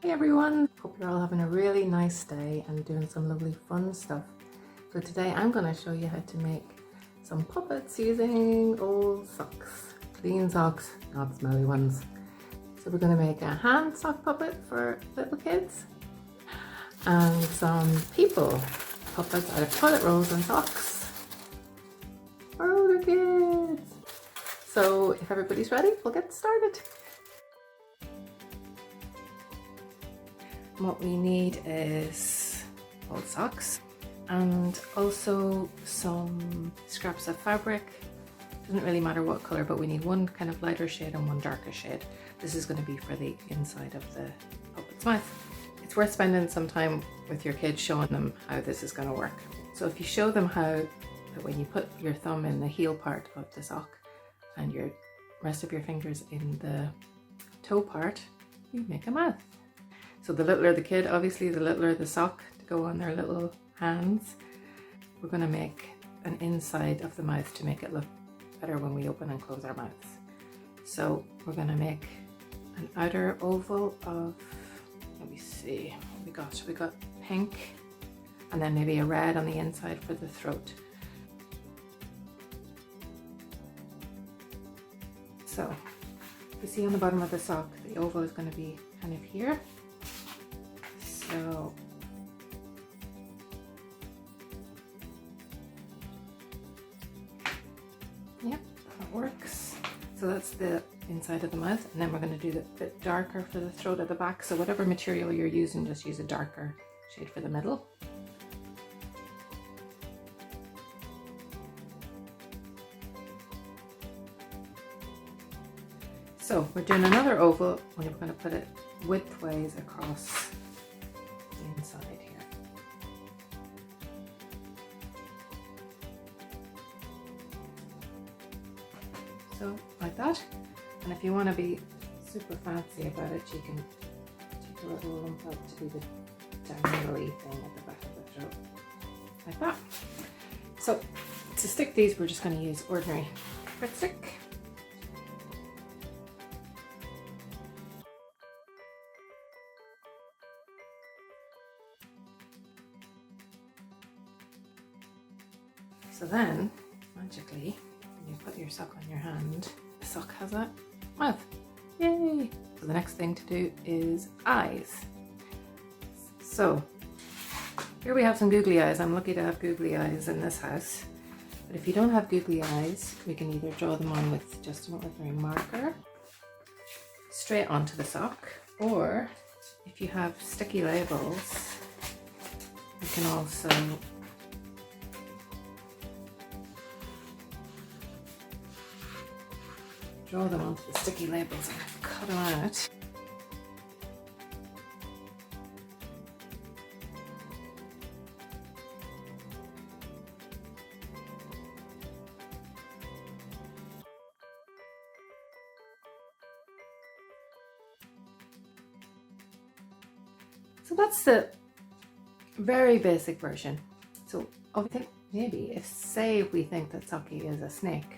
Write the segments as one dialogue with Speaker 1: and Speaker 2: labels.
Speaker 1: Hey everyone, hope you're all having a really nice day and doing some lovely fun stuff. So today I'm going to show you how to make some puppets using old socks. Clean socks, not smelly ones. So we're going to make a hand sock puppet for little kids and some people puppets out of toilet rolls and socks for older kids. So if everybody's ready, we'll get started. What we need is old socks and also some scraps of fabric. Doesn't really matter what color, but we need one kind of lighter shade and one darker shade. This is going to be for the inside of the puppet's mouth. It's worth spending some time with your kids showing them how this is going to work. So if you show them how that when you put your thumb in the heel part of the sock and your rest of your fingers in the toe part, you make a mouth. So the littler the kid, obviously the littler the sock to go on their little hands. We're going to make an inside of the mouth to make it look better when we open and close our mouths. So we're going to make an outer oval of, let me see, what we got pink and then maybe a red on the inside for the throat. So you see on the bottom of the sock, the oval is going to be kind of here. So yeah, that works. So that's the inside of the mouth, and then we're going to do the bit darker for the throat at the back. So whatever material you're using, just use a darker shade for the middle. So we're doing another oval, and we're going to put it widthways across the inside here. So like that. And if you want to be super fancy about it, you can take a little lump out to do the dangly thing at the back of the throat. Like that. So to stick these, we're just going to use ordinary Grit stick. So then, magically, when you put your sock on your hand, the sock has a mouth. Yay! So the next thing to do is eyes. So here we have some googly eyes. I'm lucky to have googly eyes in this house. But if you don't have googly eyes, we can either draw them on with just an ordinary marker straight onto the sock, or if you have sticky labels, you can also draw them onto the sticky labels and cut them out. So that's the very basic version. So I think maybe if we think that Saki is a snake,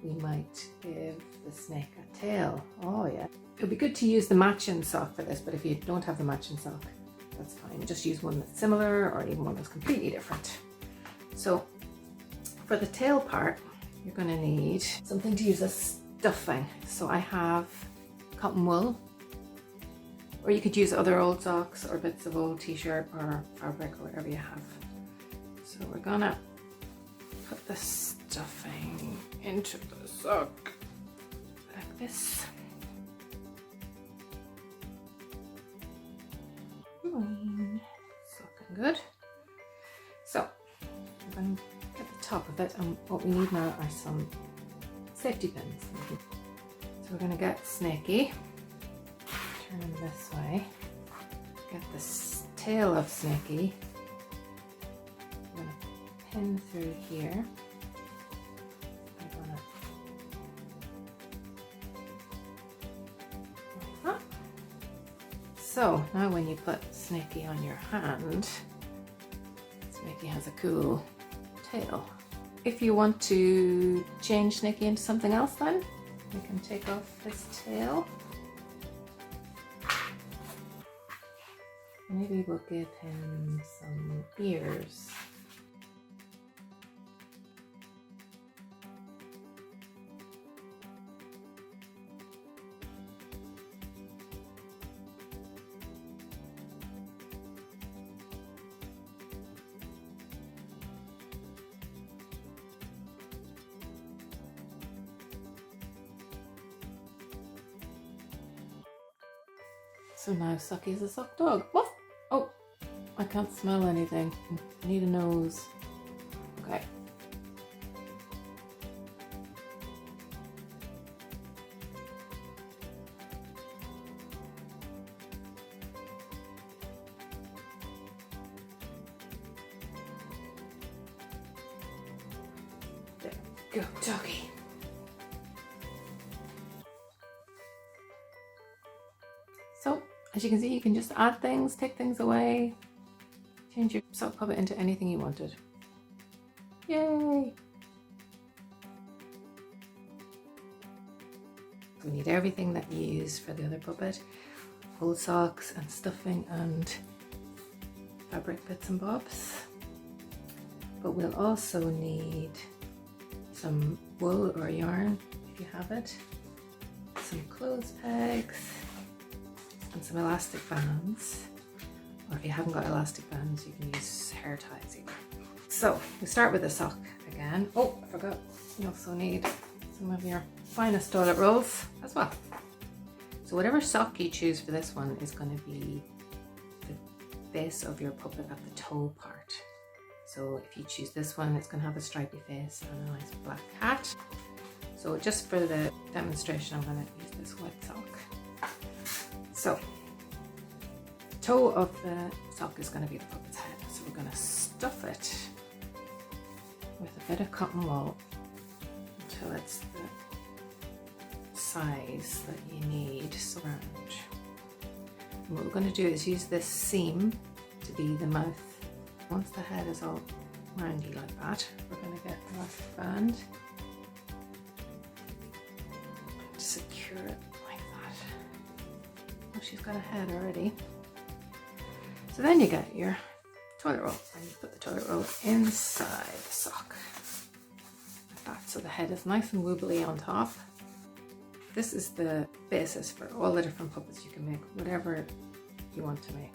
Speaker 1: we might give the snake a tail. Oh yeah. It would be good to use the matching sock for this, but if you don't have the matching sock, that's fine. Just use one that's similar or even one that's completely different. So for the tail part, you're going to need something to use as stuffing. So I have cotton wool, or you could use other old socks or bits of old t-shirt or fabric or whatever you have. So we're gonna put the stuffing into the sock like this. Looking good. So I'm going to get the top of it, and what we need now are some safety pins. So we're going to get Snaky, turn him this way, get the tail of Snaky. I'm going to pin through here. So now when you put Snaky on your hand, Snaky has a cool tail. If you want to change Snaky into something else, then you can take off this tail Maybe we'll give him some ears. So now Sucky's a sock dog. Woof! Oh, I can't smell anything. I need a nose. Okay. There we go, doggy. So, as you can see, you can just add things, take things away, change your sock puppet into anything you wanted. Yay! We need everything that you use for the other puppet. Old socks and stuffing and fabric bits and bobs. But we'll also need some wool or yarn, if you have it, some clothes pegs, and some elastic bands, or if you haven't got elastic bands, you can use hair ties either. So we start with the sock again. Oh, I forgot, you also need some of your finest toilet rolls as well. So whatever sock you choose for this one is going to be the base of your puppet at the toe part. So if you choose this one, it's going to have a stripy face and a nice black hat. So just for the demonstration, I'm going to use this white sock. So, the toe of the sock is going to be the puppet's head. So we're going to stuff it with a bit of cotton wool until it's the size that you need around. And what we're going to do is use this seam to be the mouth. Once the head is all roundy like that, we're going to get the elastic band to secure it. She's got a head already. So then you get your toilet roll and you put the toilet roll inside the sock like that, so the head is nice and wobbly on top. This is the basis for all the different puppets you can make, whatever you want to make.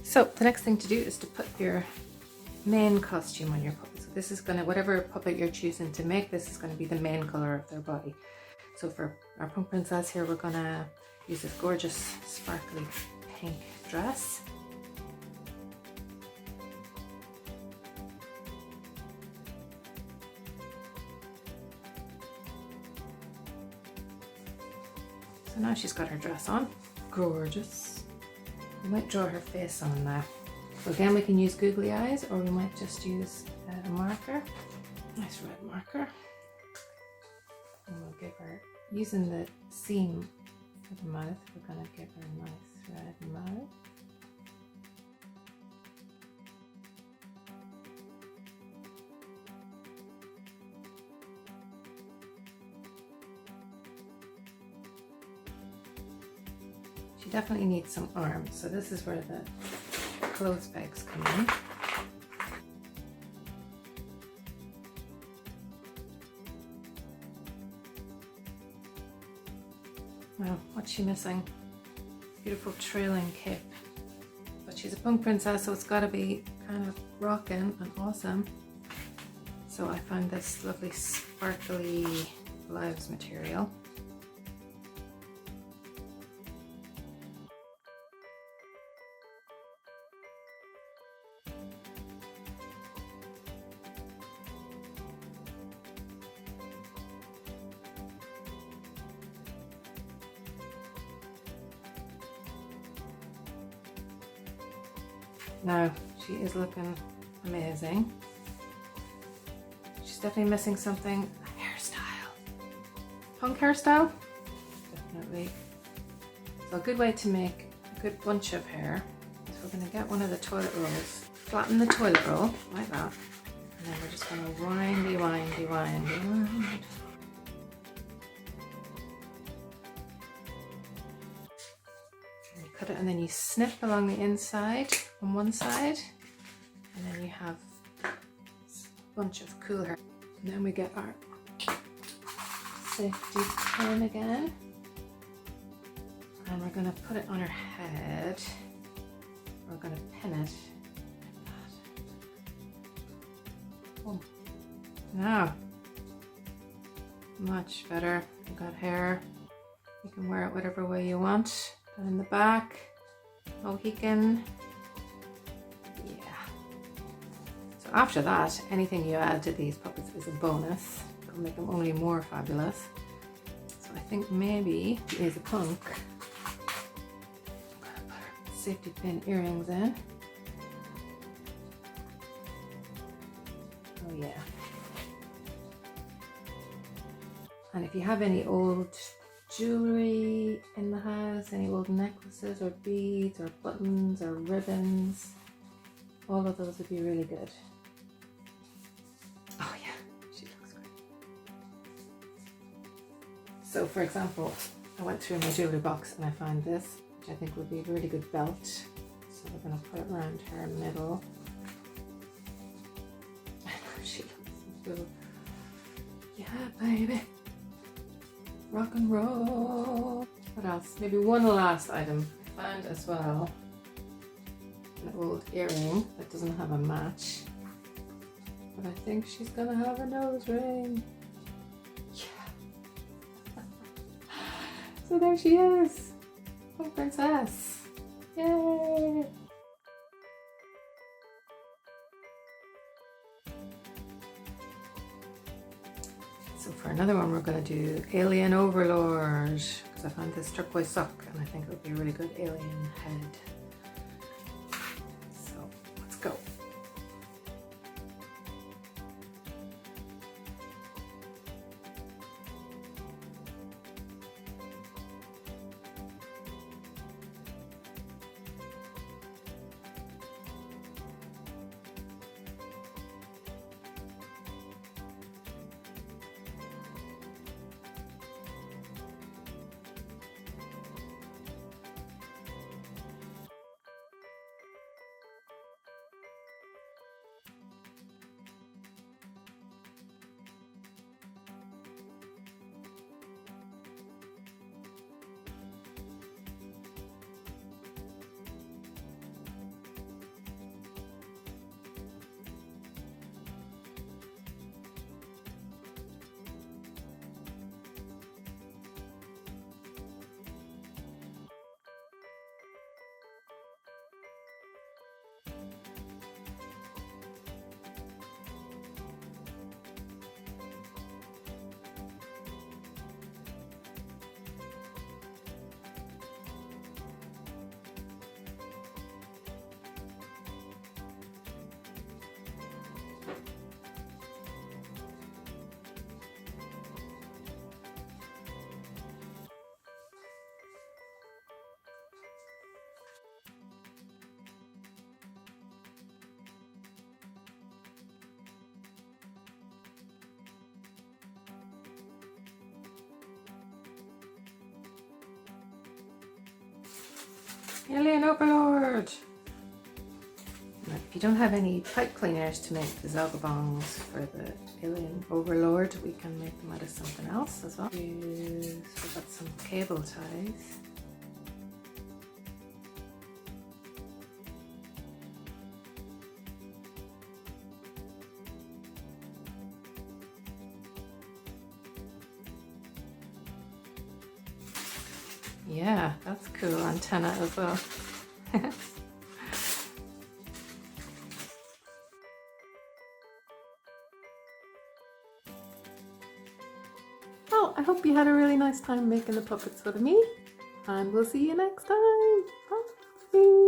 Speaker 1: So the next thing to do is to put your main costume on your puppet. So this is gonna, whatever puppet you're choosing to make, this is gonna be the main color of their body. So for our punk princess here, we're gonna use this gorgeous sparkly pink dress. So now she's got her dress on, gorgeous. We might draw her face on now. So again, we can use googly eyes, or we might just use a marker, nice red marker. And we'll give her, using the seam for the mouth, we're going to give her a nice red mouth. She definitely needs some arms, so this is where the clothes pegs come in. Well, what's she missing? Beautiful trailing cape. But she's a punk princess, so it's got to be kind of rocking and awesome. So I found this lovely sparkly blouse material. Now, she is looking amazing. She's definitely missing something. A hairstyle. Punk hairstyle? Definitely. So a good way to make a good bunch of hair is we're going to get one of the toilet rolls, flatten the toilet roll like that, and then we're just going to windy, windy, windy, wind. cut it and then you snip along the inside on one side, and then you have a bunch of cool hair. And then we get our safety pin again, and we're going to put it on her head. We're going to pin it like that. Oh. Now, much better. You've got hair. You can wear it whatever way you want. And in the back, Mohican. Yeah. So after that, anything you add to these puppets is a bonus. It'll make them only more fabulous. So I think maybe he is a punk. I'm gonna put her safety pin earrings in. Oh yeah. And if you have any old jewelry in the house, any old necklaces or beads or buttons or ribbons, all of those would be really good. Oh yeah, she looks great. So for example, I went through my jewelry box and I found this, which I think would be a really good belt. So we're going to put it around her middle. She looks so cool. Yeah, baby. Rock and roll. What else? Maybe one last item. I found as well an old earring that doesn't have a match, but I think she's gonna have a nose ring. Yeah. So there she is. Oh, princess. Yay. So for another one, we're going to do Alien Overlord, because I found this turquoise sock and I think it would be a really good alien head. So let's go. Alien Overlord! If you don't have any pipe cleaners to make the zogabongs for the Alien Overlord, we can make them out of something else as well. We've got some cable ties. Yeah, that's cool. Antenna as well. Well, I hope you had a really nice time making the puppets with me, and we'll see you next time. Bye.